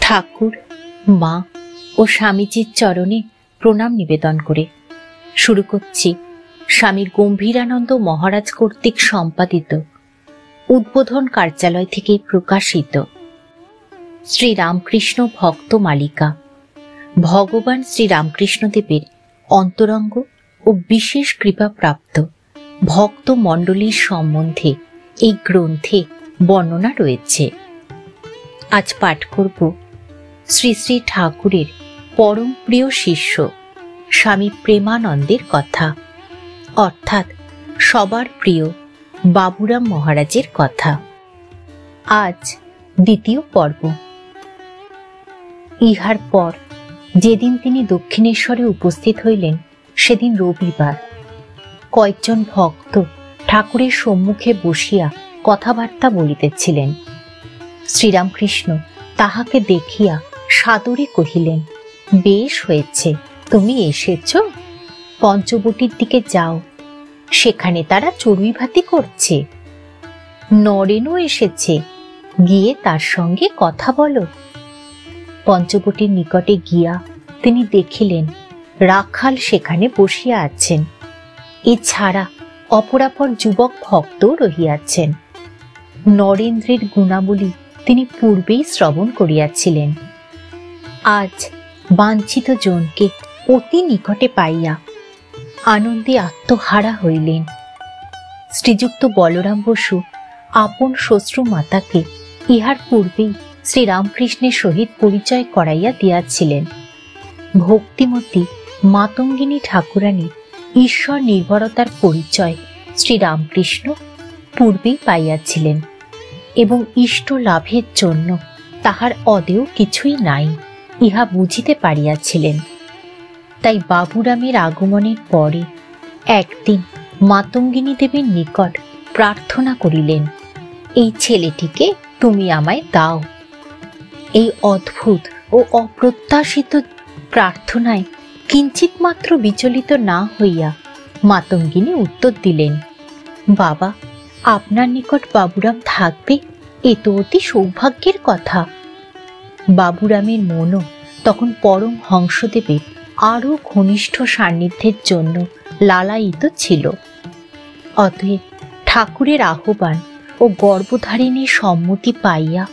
ঠাকুর, মা ও স্বামীজির চরণে প্রণাম নিবেদন করে শুরু করছি স্বামীর গম্ভীরানন্দ মহারাজ কর্তৃক সম্পাদিত উদ্বোধন কার্যালয় থেকে প্রকাশিত শ্রী রামকৃষ্ণ ভক্ত মালিকা, ভগবান শ্রী রামকৃষ্ণদেবের অন্তরঙ্গ ও বিশেষ কৃপাপ্রাপ্ত ভক্ত মণ্ডলীর সম্বন্ধে এই গ্রন্থে বর্ণনা রয়েছে। আজ পাঠ করব শ্রী শ্রী ঠাকুরের পরম প্রিয় শিষ্য স্বামী প্রেমানন্দের কথা, অর্থাৎ সবার প্রিয় বাবুরাম মহারাজের কথা। আজ দ্বিতীয় পর্ব। ইহার পর যেদিন তিনি দক্ষিণেশ্বরে উপস্থিত হইলেন সেদিন রবিবার। কয়েকজন ভক্ত ঠাকুরের সম্মুখে বসিয়া কথাবার্তা বলিতেছিলেন। শ্রীরামকৃষ্ণ তাহাকে দেখিয়া সাদরে কহিলেন, বেশ হয়েছে, তুমি এসেছ, পঞ্চবটির দিকে যাও, সেখানে তারা চড়ুই ভাতি করছে। নরেনও এসেছে, গিয়ে তার সঙ্গে কথা বলো। পঞ্চবটির নিকটে গিয়া তিনি দেখিলেন রাখাল সেখানে বসিয়া আছেন, এছাড়া অপরাপর যুবক ভক্তও রহিয়াছেন। নরেন্দ্রের গুণাবলী তিনি পূর্বেই শ্রবণ করিয়াছিলেন। আজ বাঞ্ছিত জনকে অতি নিকটে পাইয়া আনন্দে আত্মহারা হইলেন। শ্রীযুক্ত বলরাম বসু আপন শ্বশ্রু মাতাকে ইহার পূর্বেই শ্রীরামকৃষ্ণের সহিত পরিচয় করাইয়া দিয়াছিলেন। ভক্তিমতী মাতঙ্গিনী ঠাকুরানী ঈশ্বর নির্ভরতার পরিচয় শ্রীরামকৃষ্ণ পূর্বেই পাইয়াছিলেন এবং ইষ্ট লাভের জন্য তাহার অদেয় কিছুই নাই ইহা বুঝিতে পারিয়াছিলেন। তাই বাবুরামের আগমনের পরে একদিন মাতঙ্গিনী দেবীর নিকট প্রার্থনা করিলেন, এই ছেলেটিকে তুমি আমায় দাও। এই অদ্ভুত ও অপ্রত্যাশিত প্রার্থনায় কিঞ্চিত মাত্র বিচলিত না হইয়া মাতঙ্গিনী উত্তর দিলেন, বাবা, আপনার নিকট বাবুরাম থাকবে এ তো অতি সৌভাগ্যের কথা। বাবুরামের মনও তখন পরম হংসদেবের আরো ঘনিষ্ঠ সান্নিধ্যের জন্য লালায়িত ছিল। অতএব ঠাকুরের আহ্বান ও গর্ভধারিণীর সম্মতি পাইয়া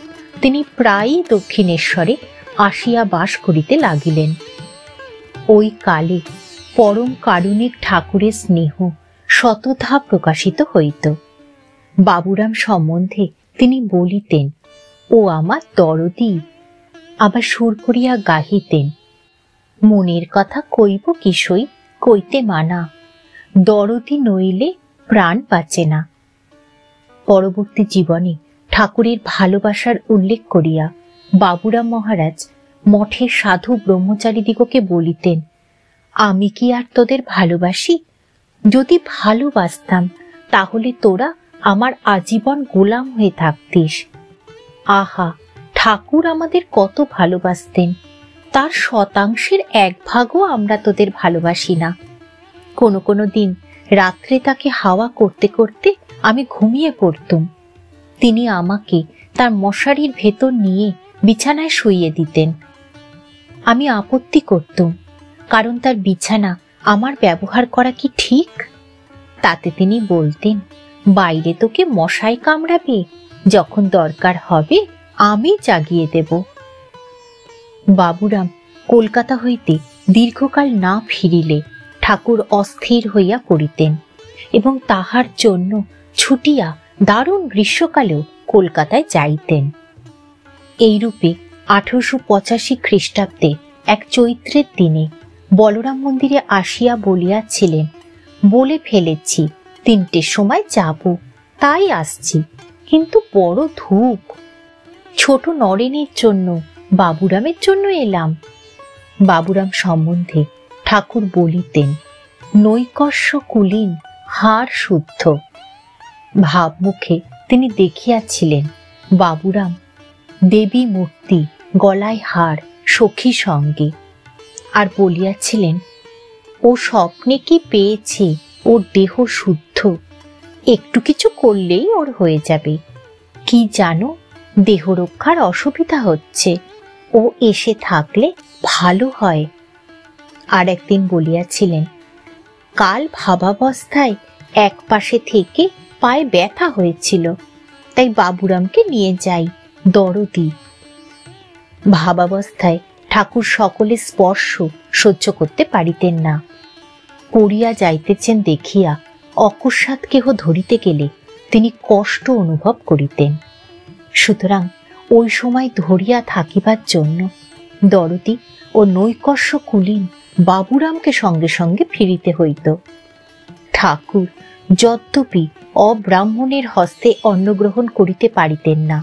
তিনি প্রায়ই দক্ষিণেশ্বরে আসিয়া বাস করিতে লাগিলেন। ওই কালে পরম কারুণিক ঠাকুরের স্নেহ শতধা প্রকাশিত হইত। বাবুরাম সম্বন্ধে তিনি বলিতেন, ও আমার দরদি, আবার সুর করিয়া গাহিতেন, মনের কথা কইব কিসই, কইতে মানা, দরদি নইলে প্রাণ বাঁচে না। পরবর্তী জীবনে ঠাকুরের ভালোবাসার উল্লেখ করিয়া বাবুরাম মহারাজ মঠের সাধু ব্রহ্মচারীদিগকে বলিতেন, আমি কি আর তোদের ভালোবাসি? যদি ভালোবাসতাম তাহলে তোরা আমার আজীবন গোলাম হয়ে থাকতিস। আহা, ঠাকুর আমাদের কত ভালোবাসতেন, তার শতাংশের এক ভাগও আমরা তোদের ভালোবাসি না। কোনো কোনো দিন রাত্রে তাকে হাওয়া করতে করতে আমি ঘুমিয়ে পড়তুম। তিনি আমাকে তার মশারির ভেতর নিয়ে বিছানায় শুইয়ে দিতেন। আমি আপত্তি করতুম, কারণ তার বিছানা আমার ব্যবহার করা কি ঠিক? তাতে তিনি বলতেন, বাইরে তোকে মশাই কামড়াবে, যখন দরকার হবে আমি জাগিয়ে দেব। বাবুরাম কলকাতা হইতে দীর্ঘকাল না ফিরিলে ঠাকুর অস্থির হইয়া পড়িতেন এবং তাহার জন্য ছুটিয়া দারুণ গ্রীষ্মকালেও কলকাতায় যাইতেন। এইরূপে 1885 খ্রিস্টাব্দে এক চৈত্রের দিনে বলরাম মন্দিরে আসিয়া বলিয়াছিলেন, বলে ফেলেছি 3টের সময় যাব, তাই আসছি, কিন্তু বড় ধূপ। ছোট নরেনের জন্য, বাবুরামের জন্য এলাম। বাবুরাম সম্বন্ধে ঠাকুর বলিতেন, নৈকস্য কুলীন, হাড় শুদ্ধ। ভাবমুখে তিনি দেখিয়াছিলেন বাবুরাম দেবী মূর্তি, গলায় হার, সখী সঙ্গে, আর বলিয়াছিলেন, ও স্বপ্নে কি পেয়েছে, ওর দেহ শুদ্ধ, একটু কিছু করলেই ওর হয়ে যাবে। কি জানো, দেহ রক্ষার অসুবিধা হচ্ছে, ও এসে থাকলে ভালো হয়। আর একদিন বলিয়াছিলেন, কাল ভাবাবস্থায় এক পাশে থেকে পায়ে ব্যথা হয়েছিল, তাই বাবুরামকে নিয়ে যাই, দরদি। ভাবাবস্থায় ঠাকুর সকলের স্পর্শ সহ্য করতে পারিতেন না। পড়িয়া যাইতেছেন দেখিয়া অকস্মাৎ কেহ ধরিতে গেলে তিনি কষ্ট অনুভব করিতেন। সুতরাং ওই সময় ধরিয়া থাকিবার জন্য দরদি ও নৈকস্য কুলীন বাবুরামকে সঙ্গে সঙ্গে ফিরিতে হইত। ঠাকুর যদ্যপি অব্রাহ্মণের হস্তে অন্নগ্রহণ করিতে পারিতেন না,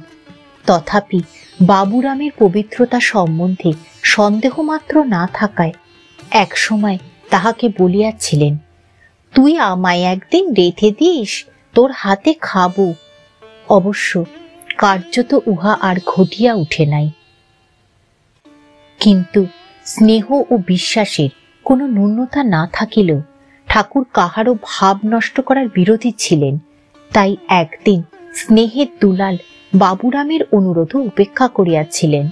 তথাপি বাবুরামের পবিত্রতা সম্বন্ধে সন্দেহ মাত্র না থাকায় এক সময় তাহাকে বলিয়াছিলেন, তুই আমায় একদিন রেঁধে দিস, তোর হাতে খাবো। অবশ্য কার্যত উহা আর ঘটিয়া উঠে নাই। কিন্তু স্নেহ ও বিশ্বাসের কোনো ন্যূনতা না থাকিলেও ঠাকুর কাহারও ভাব নষ্ট করার বিরোধী ছিলেন। তাই একদিন স্নেহের দুলাল বাবুরামের অনুরোধ উপেক্ষা করিয়াছিলেন।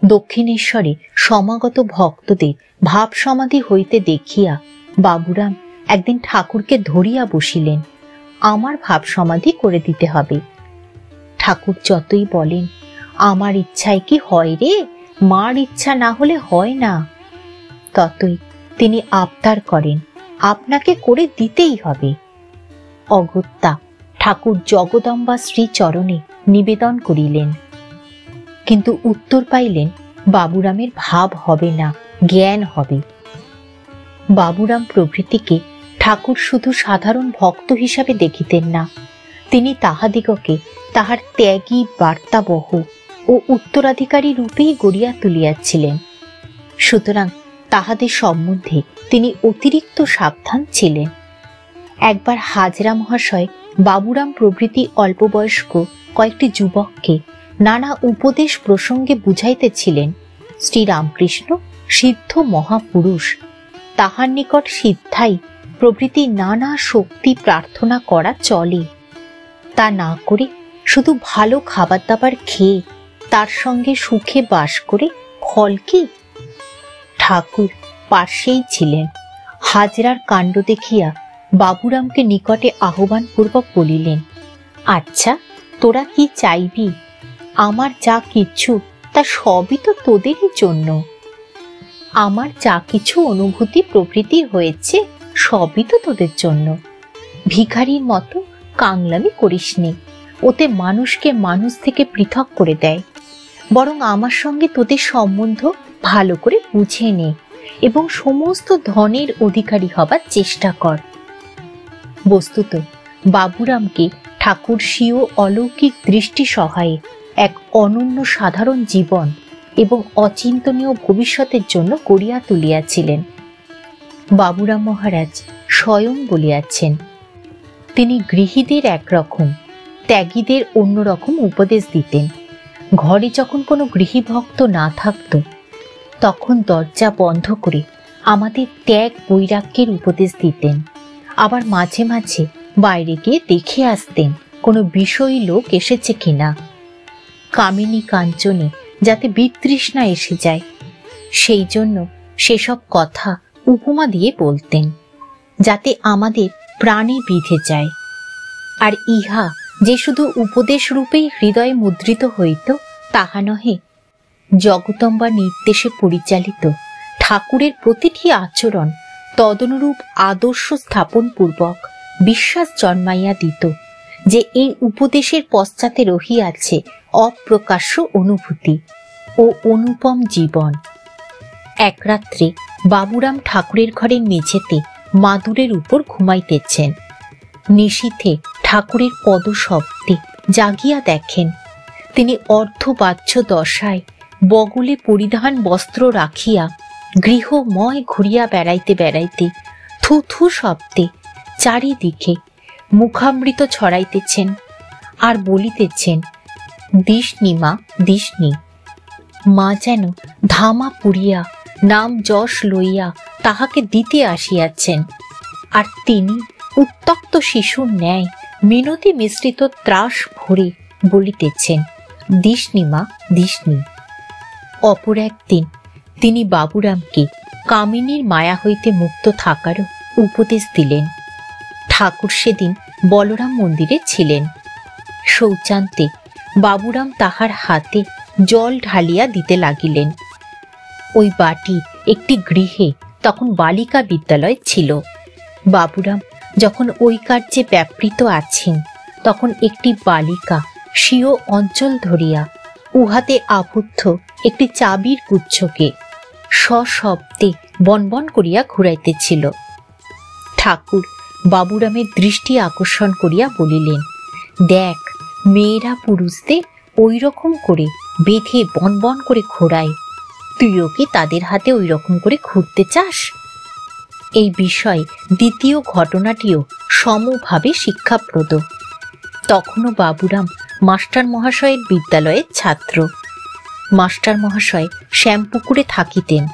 দক্ষিণেশ্বরে সমাগত ভক্তদের ভাব সমাধি হইতে দেখিয়া বাবুরাম একদিন ঠাকুরকে ধরিয়া বসিলেন, আমার ভাব সমাধি করে দিতে হবে। ঠাকুর যতই বলেন, আমার ইচ্ছায় কি হয় রে, মার ইচ্ছা না হলে হয় না, ততই তিনি আবদার করেন, আপনাকে করে দিতেই হবে। অগত্যা ঠাকুর জগদম্বা শ্রীচরণে নিবেদন করিলেন, কিন্তু উত্তর পাইলেন, বাবুরামের ভাব হবে না, জ্ঞান হবে। বাবুরাম প্রভৃতিকে ঠাকুর শুধু সাধারণ ভক্ত হিসাবে দেখিতেন না, তিনি তাহাদিগকে তাহার ত্যাগী বার্তাবহ ও উত্তরাধিকারী রূপেই গড়িয়া তুলিয়াছিলেন। সুতরাং তাহাদের সম্বন্ধে তিনি অতিরিক্ত সাবধান ছিলেন। একবার হাজরা মহাশয় বাবুরাম প্রভৃতি অল্প বয়স্ক কয়েকটি যুবককে নানা উপদেশ প্রসঙ্গে বুঝাইতেছিলেন, শ্রীরামকৃষ্ণ সিদ্ধ মহাপুরুষ, তাহার নিকট সিদ্ধাই প্রভৃতি নানা শক্তি প্রার্থনা করা চলে, তা না করে শুধু ভালো খাবার দাবার খেয়ে তার সঙ্গে সুখে বাস করে ফল কি? ঠাকুর পার্শ্বেই ছিলেন। হাজরার কাণ্ড দেখিয়া বাবুরামকে নিকটে আহ্বান পূর্বক বলিলেন, আচ্ছা তোরা কি চাইবি? আমার যা কিছু তা সবই তো তোদেরই জন্য। আমার যা কিছু অনুভূতি প্রভৃতি হয়েছে সবই তো তোদের জন্য। ভিখারির মতো কাংলামি করিসনি, ওতে মানুষকে মানুষ থেকে পৃথক করে দেয়। বরং আমার সঙ্গে তোদের সম্বন্ধ ভালো করে বুঝে নে এবং সমস্ত ধনের অধিকারী হবার চেষ্টা কর। বস্তুত বাবুরামকে ঠাকুর স্বীয় অলৌকিক দৃষ্টি সহায়ে এক অনন্য সাধারণ জীবন এবং অচিন্তনীয় ভবিষ্যতের জন্য গড়িয়া তুলিয়াছিলেন। বাবুরাম মহারাজ স্বয়ং বলিয়াছেন, তিনি গৃহীদের একরকম, ত্যাগীদের অন্যরকম উপদেশ দিতেন। ঘরে যখন কোনো গৃহী ভক্ত না থাকত, তখন দরজা বন্ধ করে আমাদের ত্যাগ বৈরাগ্যের উপদেশ দিতেন। আবার মাঝে মাঝে বাইরে গিয়ে দেখে আসতেন কোনো বিষয়ী লোক এসেছে কিনা, কামিনী কাঞ্চনে যাতে বিতৃষ্ণা এসে যায়, সেই জন্য সেসব কথা উপমা দিয়ে বলতেন, যাতে আমাদের প্রাণে বিঁধে যায়। আর ইহা যে শুধু উপদেশ রূপেই হৃদয়ে মুদ্রিত হইত তাহা নহে, জগদম্বা নির্দেশে পরিচালিত ঠাকুরের প্রতিটি আচরণ তদনুরূপ আদর্শ স্থাপন পূর্বক বিশ্বাস জন্মাইয়া দিত যে এই উপদেশের পশ্চাতে রহিয়াছে অপ্রকাশ্য অনুভূতি ও অনুপম জীবন। এক রাত্রে বাবুরাম ঠাকুরের ঘরের মেঝেতে মাদুরের উপর ঘুমাইতেছেন। নিশীথে ঠাকুরের পদশব্দে জাগিয়া দেখেন, তিনি অর্ধবাহ্য দশায় বগলে পরিধান বস্ত্র রাখিয়া গৃহময় ঘুরিয়া বেড়াইতে বেড়াইতে থু থু শব্দে চারিদিকে মুখামৃত ছড়াইতেছেন আর বলিতেছেন, দিসনি মা, দিসনি। মা যেন ধামা পুড়িয়া নাম যশ লইয়া তাহাকে দিতে আসিয়াছেন, আর তিনি উত্তক্ত শিশুর ন্যায় মিনতি মিশ্রিত ত্রাস ভরে বলিতেছেন, দিসনি মা, দিসনি। অপর একদিন তিনি বাবুরামকে কামিনীর মায়া হইতে মুক্ত থাকারও উপদেশ দিলেন। ঠাকুর সেদিন বলরাম মন্দিরে ছিলেন। শৌচান্তে বাবুরাম তাহার হাতে জল ঢালিয়া দিতে লাগিলেন। ওই বাটির একটি গৃহে তখন বালিকা বিদ্যালয় ছিল। বাবুরাম যখন ওই কার্যে ব্যাপৃত আছেন, তখন একটি বালিকা স্বীয় অঞ্চল ধরিয়া উহাতে আবদ্ধ একটি চাবির গুচ্ছকে সশব্দে বনবন করিয়া ঘুরাইতেছিল। ঠাকুর বাবুরামের দৃষ্টি আকর্ষণ করিয়া বলিলেন, দেখ, মেয়েরা পুরুষদের ওই রকম করে বেঁধে বনবন করে ঘোরায়, তুইও কি তাদের হাতে ওই রকম করে ঘুরতে চাস? এই বিষয়ে দ্বিতীয় ঘটনাটিও সমভাবে শিক্ষাপ্রদ। তখনও বাবুরাম মাস্টার মহাশয়ের বিদ্যালয়ের ছাত্র। মাস্টার মহাশয় শ্যামপুকুরে থাকিতেন।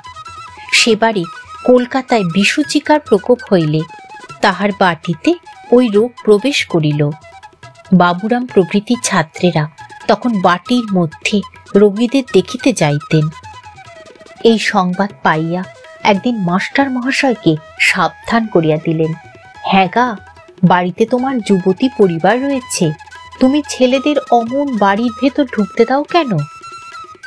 সেবারে কলকাতায় বিসূচিকার প্রকোপ হইলে তাহার বাটিতে ওই রোগ প্রবেশ করিল। বাবুরাম প্রভৃতি ছাত্রেরা তখন বাটির মধ্যে রোগীদের দেখিতে যাইতেন। এই সংবাদ পাইয়া একদিন মাস্টার মহাশয়কে সাবধান করিয়া দিলেন, হ্যাঁ গা, বাড়িতে তোমার যুবতী পরিবার রয়েছে, তুমি ছেলেদের অমন বাড়ির ভেতর ঢুকতে দাও কেন?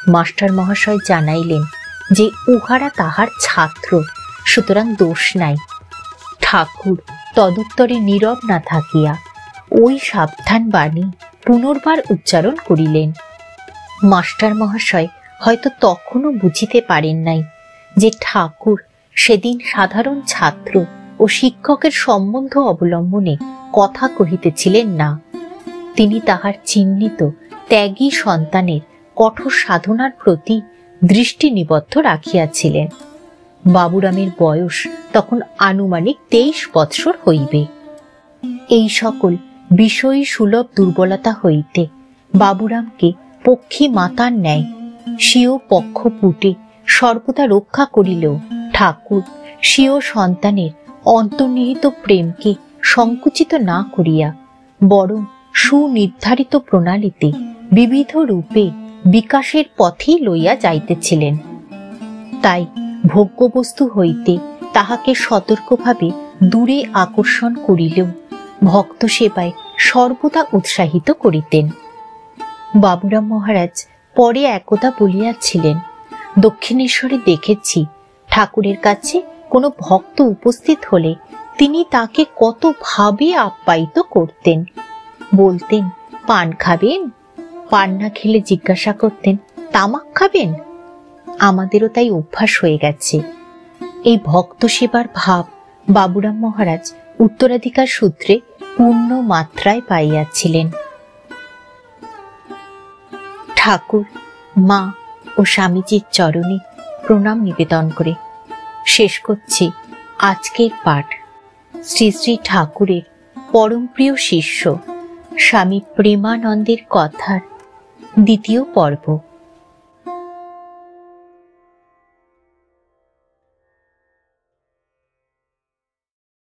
মাস্টার মহাশয় জানাইলেন যে উহারা তাহার ছাত্র, সুতরাং দোষ নাই। ঠাকুর তদুত্তরে নীরব না থাকিয়া ওই সাবধান বাণী পুনর্বার উচ্চারণ করিলেন। মাস্টার মহাশয় হয়তো তখনও বুঝিতে পারেন নাই যে ঠাকুর সেদিন সাধারণ ছাত্র ও শিক্ষকের সম্বন্ধ অবলম্বনে কথা কহিতেছিলেন না। তিনি তাহার চিহ্নিত ত্যাগী সন্তানের কঠোর সাধনার প্রতি দৃষ্টি নিবদ্ধ রাখিয়াছিলেন। বাবুরামের বয়স তখন আনুমানিক 23 বৎসর হইবে। এই সকল বিষয়ী সুলভ দুর্বলতা হইতে বাবুরামকে পক্ষী মাতার ন্যায় স্বীয় পক্ষপুটে সর্বদা রক্ষা করিলেও ঠাকুর স্বীয় সন্তানের অন্তর্নিহিত প্রেমকে সংকুচিত না করিয়া বরং সুনির্ধারিত প্রণালীতে বিবিধ রূপে বিকাশের পথেই লইয়া যাইতেছিলেন। তাই ভোগ্যবস্তু হইতে তাহাকে সতর্কভাবে দূরে আকর্ষণ করিলেও ভক্ত সেবায় সর্বদা উৎসাহিত করিতেন। বাবুরাম মহারাজ পরে একদা বলিয়াছিলেন, দক্ষিণেশ্বরে দেখেছি ঠাকুরের কাছে কোনো ভক্ত উপস্থিত হলে তিনি তাকে কত ভাবে আপ্যায়িত করতেন। বলতেন, পান খাবেন? পান না খেলে জিজ্ঞাসা করতেন, তামাক খাবেন? আমাদেরও তাই অভ্যাস হয়ে গেছে। এই ভক্ত সেবার ভাব বাবুরাম মহারাজ উত্তরাধিকার সূত্রে পূর্ণ মাত্রায় পাইয়াছিলেন। ঠাকুর, মা ও স্বামীজির চরণে প্রণাম নিবেদন করে শেষ করছি আজকের পাঠ। শ্রী শ্রী ঠাকুরের পরম প্রিয় শিষ্য স্বামী প্রেমানন্দের কথার দ্বিতীয় পর্ব।